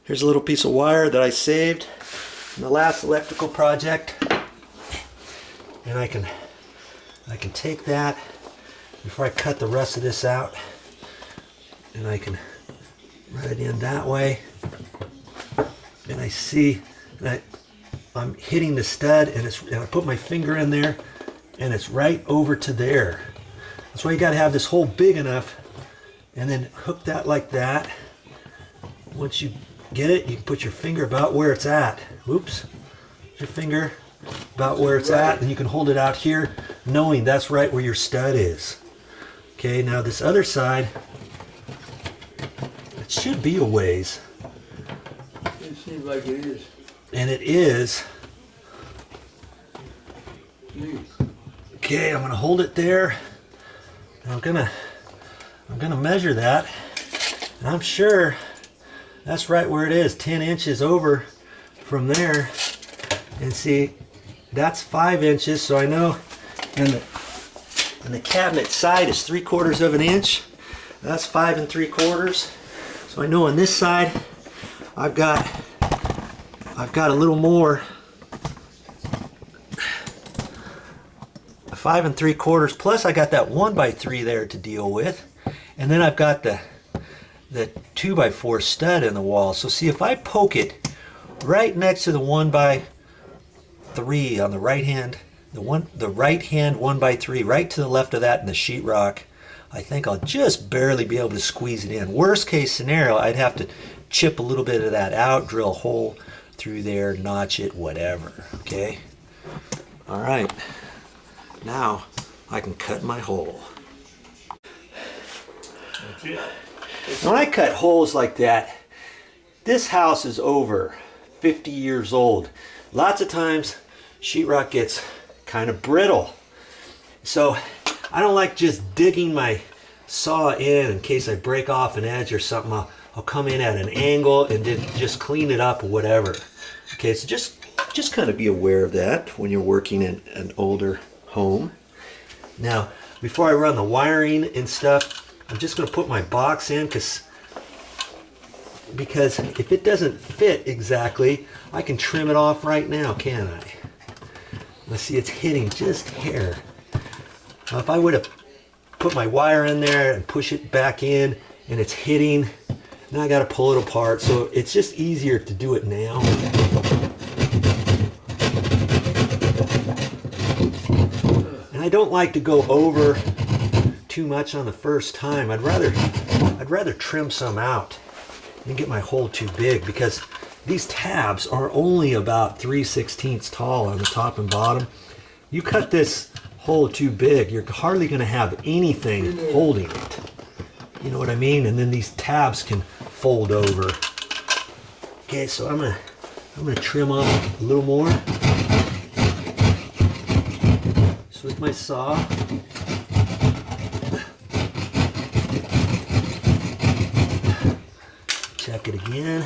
Here's a little piece of wire that I saved in the last electrical project, and I can take that before I cut the rest of this out, and I can run it in that way, and I see that I'm hitting the stud, and I put my finger in there, and it's right over to there. That's why you got to have this hole big enough, and then hook that like that. Once you get it, you can put your finger about where it's at. Oops. Your finger about where it's at, and you can hold it out here knowing that's right where your stud is. Okay, now this other side, it should be a ways. It seems like it is. And it is. Okay, I'm gonna hold it there. And I'm gonna measure that. And I'm sure that's right where it is, 10 inches over from there. And see, that's 5 inches, so I know, and the cabinet side is 3/4 of an inch. That's 5 3/4. So I know on this side, I've got a little more. 5 3/4, plus I got that 1x3 there to deal with, and then I've got the 2x4 stud in the wall. So see, if I poke it right next to the 1x3 on the right hand, the right hand 1x3, right to the left of that in the sheetrock, I think I'll just barely be able to squeeze it in. Worst case scenario, I'd have to chip a little bit of that out, drill a hole through there, notch it, whatever. Okay. All right. Now I can cut my hole. That's it. When I cut holes like that, this house is over 50 years old. Lots of times sheetrock gets kind of brittle. So I don't like just digging my saw in case I break off an edge or something. I'll come in at an angle and then just clean it up or whatever. Okay, so just kind of be aware of that when you're working in an older home. Now, before I run the wiring and stuff, I'm just going to put my box in because if it doesn't fit exactly, I can trim it off right now, can't I? Let's see, it's hitting just hair. Now, if I would have put my wire in there and push it back in and it's hitting, now I got to pull it apart. So it's just easier to do it now. And I don't like to go over too much on the first time. I'd rather trim some out and get my hole too big, because these tabs are only about 3/16 tall on the top and bottom. You cut this hole too big, you're hardly going to have anything holding it. You know what I mean? And then these tabs can fold over. Okay, so I'm gonna trim off a little more. Just with my saw. Check it again.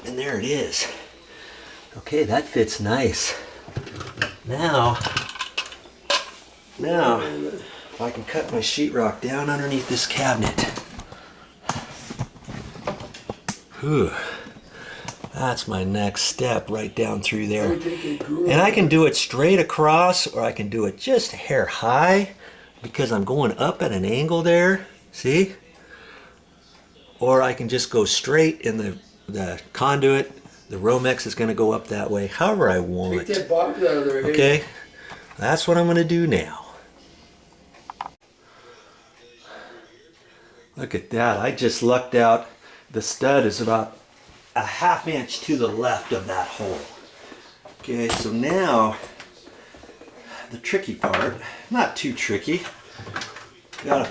And there it is. Okay, that fits nice. Now, if I can cut my sheetrock down underneath this cabinet. Whew. That's my next step, right down through there. And I can do it straight across, or I can do it just a hair high, because I'm going up at an angle there, see? Or I can just go straight in the conduit. The Romex is going to go up that way, however I want. Take that box out of there. Okay, that's what I'm going to do now. Look at that, I just lucked out. The stud is about a 1/2 inch to the left of that hole. Okay, so now the tricky part, not too tricky. Gotta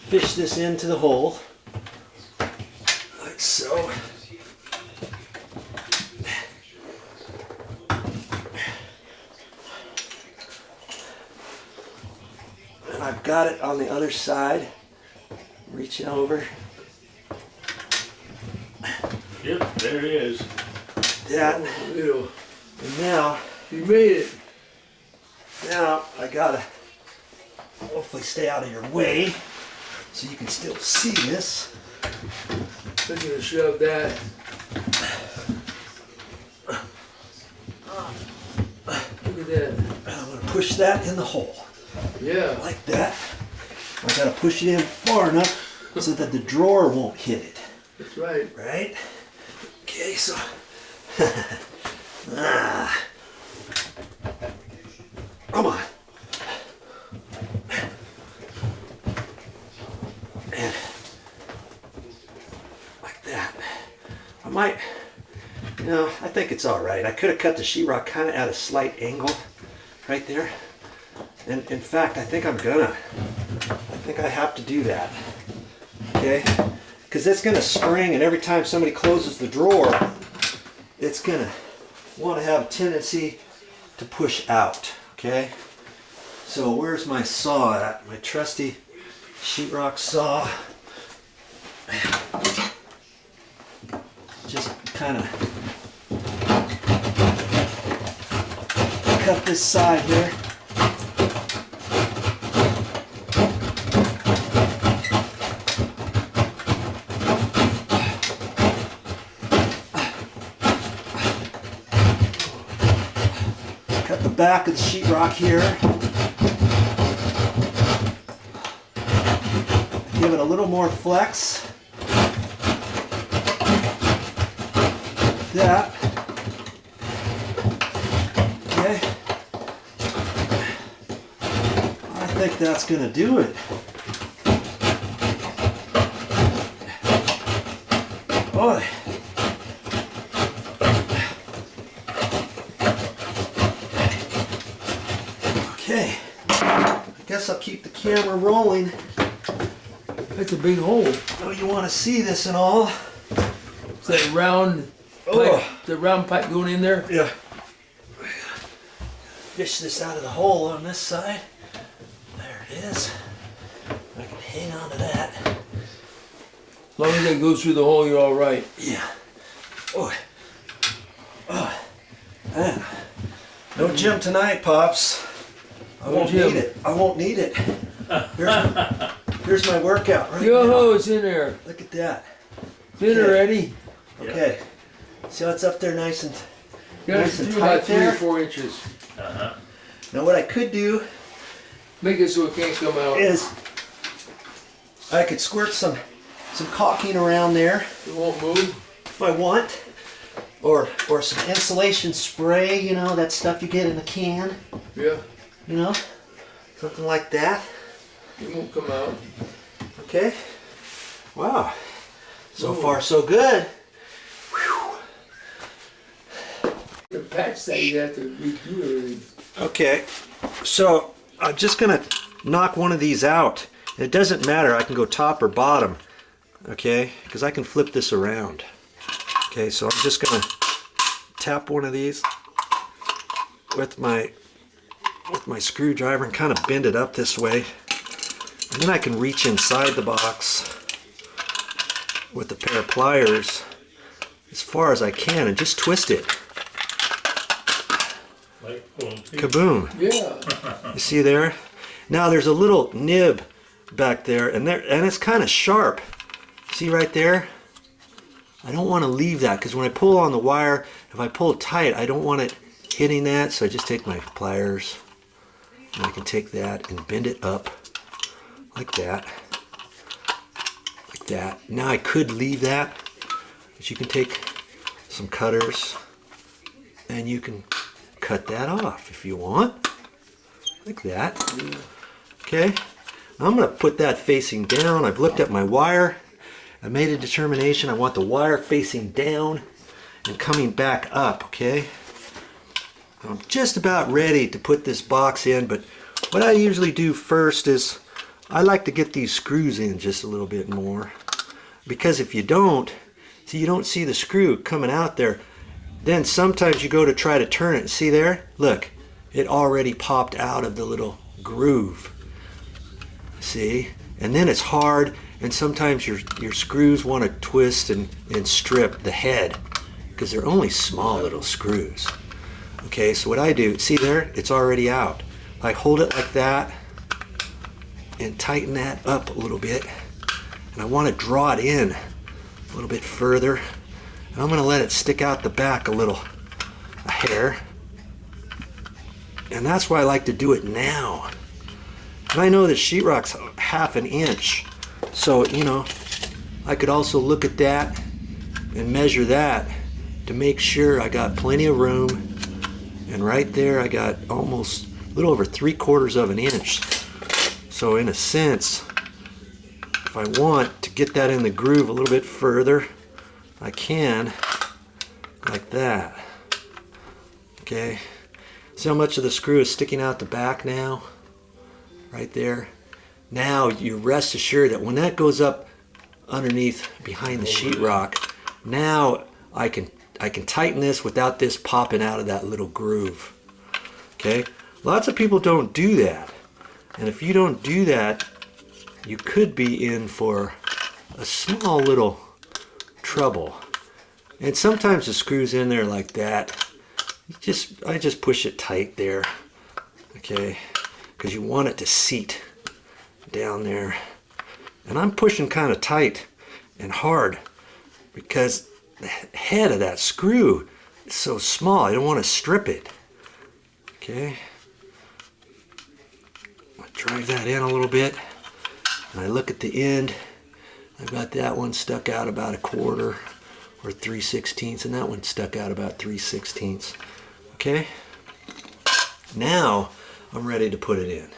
fish this into the hole, like so. And I've got it on the other side. Reach over. Yep, there it is. That. Ew. And now, You made it. now I gotta hopefully stay out of your way. so you can still see this. I'm gonna shove that. Look at that. I'm going to push that in the hole. Yeah. Like that. I got to push it in far enough so that the drawer won't hit it. That's right. Right? Okay, so... Come on. And like that. I might, I think it's all right. I could have cut the sheetrock kind of at a slight angle right there. And in fact, I think I have to do that. Okay? Because it's going to spring, and every time somebody closes the drawer, it's going to want to have a tendency to push out. Okay? So where's my saw at? My trusty sheetrock saw. Just kind of cut this side here. Cut the back of the sheetrock here. Give it a little more flex. That. Okay. I think that's going to do it. Boy. Okay. I guess I'll keep the camera rolling. That's a big hole. Oh, you want to see this and all? Is that round pipe, the round pipe going in there? Yeah. Fish this out of the hole on this side. There it is. I can hang on to that. As long as it goes through the hole, you're all right. Yeah. Oh. Oh. Ah. No gym tonight, Pops. I won't need it. I won't need it. Here's my workout right Yo-ho, it's in there. Look at that. Dinner ready. Okay. See how it's up there nice and Nice and tight about 3 there? or 4 inches. Now what I could do Make it so it can't come out. is I could squirt some caulking around there It won't move. if I want. Or some insulation spray, that stuff you get in a can. Yeah. Something like that. It won't come out. Okay. Wow. So far so good. The patch that you have to redo everything. Okay, so I'm just gonna knock one of these out. It doesn't matter, I can go top or bottom, okay, because I can flip this around. Okay, so I'm just gonna tap one of these with my screwdriver and kind of bend it up this way, and then I can reach inside the box with a pair of pliers as far as I can and just twist it. Kaboom. Yeah. You see there? Now there's a little nib back there and it's kind of sharp. See right there? I don't want to leave that because when I pull on the wire, if I pull it tight, I don't want it hitting that, so I just take my pliers and I can take that and bend it up like that. Like that. Now I could leave that, but you can take some cutters and you can cut that off if you want, like that. Okay, I'm going to put that facing down. I've looked at my wire. I made a determination. I want the wire facing down and coming back up, okay? I'm just about ready to put this box in, but what I usually do first is I like to get these screws in just a little bit more, because if you don't, see, you don't see the screw coming out there. Then sometimes you go to try to turn it. See there? Look, it already popped out of the little groove. See? And then it's hard, and sometimes your screws want to twist and strip the head because they're only small little screws. Okay, so what I do, see there? It's already out. I hold it like that, and tighten that up a little bit. And I want to draw it in a little bit further. And I'm going to let it stick out the back a hair. And that's why I like to do it now. And I know that sheetrock's 1/2 inch. So, you know, I could also look at that and measure that to make sure I got plenty of room. And right there I got almost a little over 3/4 of an inch. So in a sense, if I want to get that in the groove a little bit further, I can, like that. Okay, see how much of the screw is sticking out the back now? Right there. Now you rest assured that when that goes up underneath behind the sheetrock, now I can tighten this without this popping out of that little groove. Okay, lots of people don't do that, and if you don't do that, you could be in for a small little trouble. And sometimes the screw's in there like that. I just push it tight there, okay, because you want it to seat down there. And I'm pushing kind of tight and hard because the head of that screw is so small. I don't want to strip it. Okay, I drive that in a little bit, and I look at the end. I've got that one stuck out about 1/4 or 3/16, and that one stuck out about 3/16. Okay, now I'm ready to put it in.